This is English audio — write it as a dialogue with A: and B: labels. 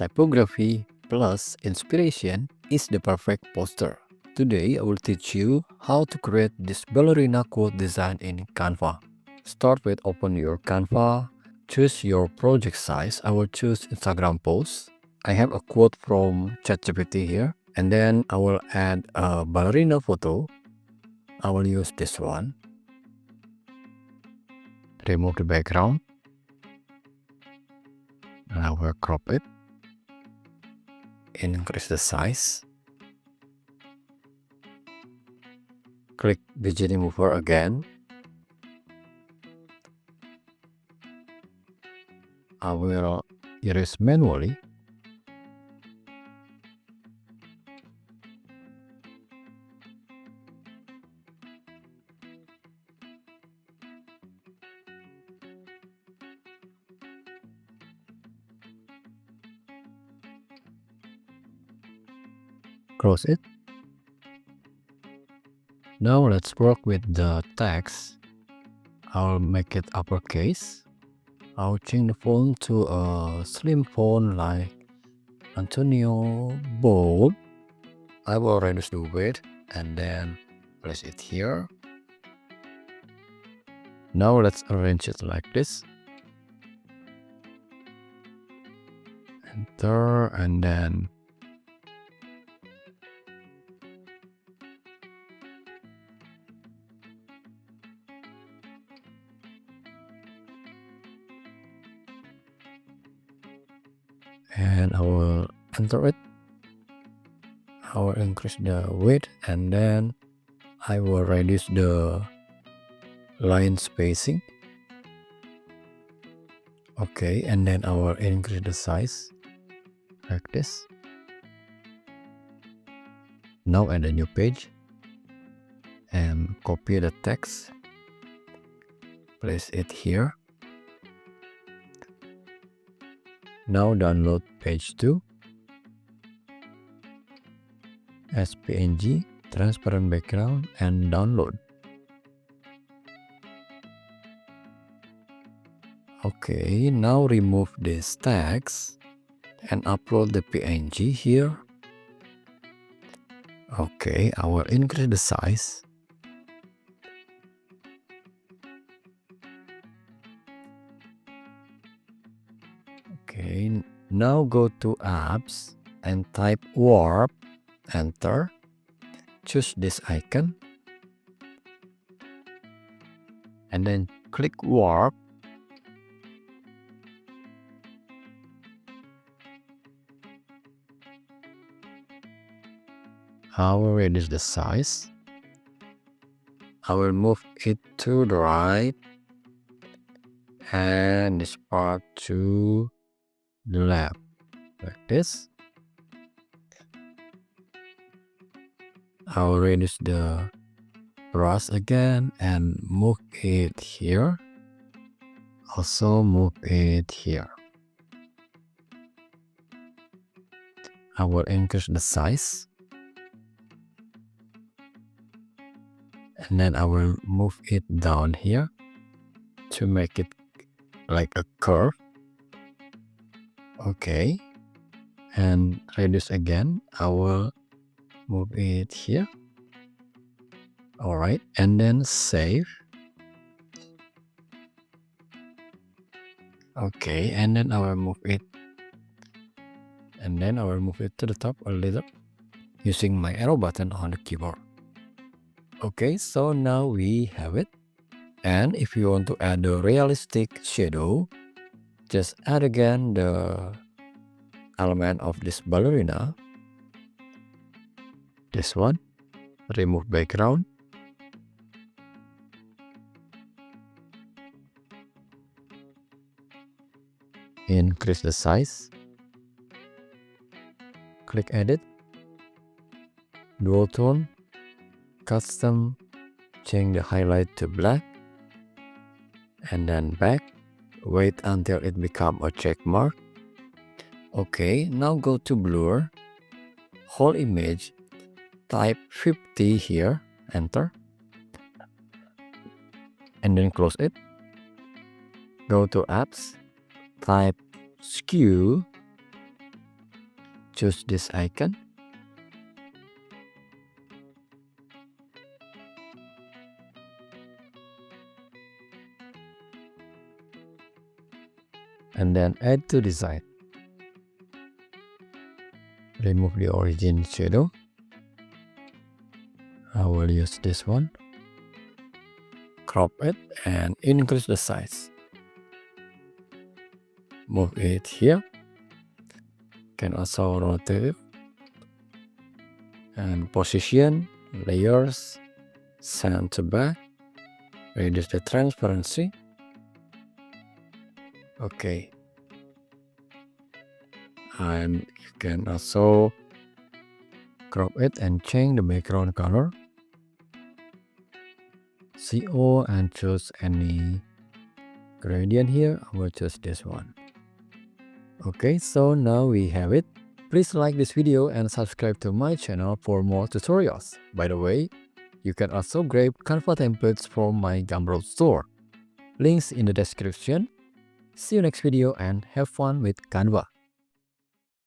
A: Typography plus inspiration is the perfect poster. Today I will teach you how to create this ballerina quote design in Canva. Start with open your Canva, choose your project size. I will choose Instagram post. I have a quote from ChatGPT here, and then I will add a ballerina photo. I will use this one. Remove the background. I will crop it. Increase the size. Click widget remover again. I will erase manually. Close it. Now let's work with the text. I'll make it uppercase. I'll change the font to a slim font like Antonio Bold. I will reduce the weight and then place it here. Now let's arrange it like this. Enter and then I will enter it. I will increase the width and then I will reduce the line spacing. Okay, and then I will increase the size like this. Now add a new page and copy the text. Place it here. Now download page 2 as PNG, transparent background, and download. Okay, now remove this text and upload the PNG here. Okay, I will increase the size. Okay, now go to apps and type warp, enter. Choose this icon and then click warp. I will reduce the size. I will move it to the right and this part to the left like this. I will reduce the brush again and move it here. Also move it here. I will increase the size. And then I will move it down here to make it like a curve. Okay. And reduce again. I will move it here. Alright. And then save. Okay. And then I will move it. And then I will move it to the top a little using my arrow button on the keyboard. Okay, so now we have it. And if you want to add the realistic shadow, just add again the element of this ballerina. This one. Remove background. Increase the size. Click edit. Dual tone. Custom. Change the highlight to black. And then back. Wait until it becomes a check mark. Okay, now go to blur. Whole image. Type 50 here. Enter. And then close it. Go to apps. Type skew. choose this icon. And then add to design. Remove the origin shadow. I will use this one. Crop it and increase the size. Move it here. Can also rotate it. And position, layers, send to back. Reduce the transparency. Okay. And you can also crop it and change the background color. CO and choose any gradient here. I will choose this one. Okay, so now we have it. Please like this video and subscribe to my channel for more tutorials. By the way, you can also grab Canva templates from my Gumroad store. Links in the description. See you next video and have fun with Canva.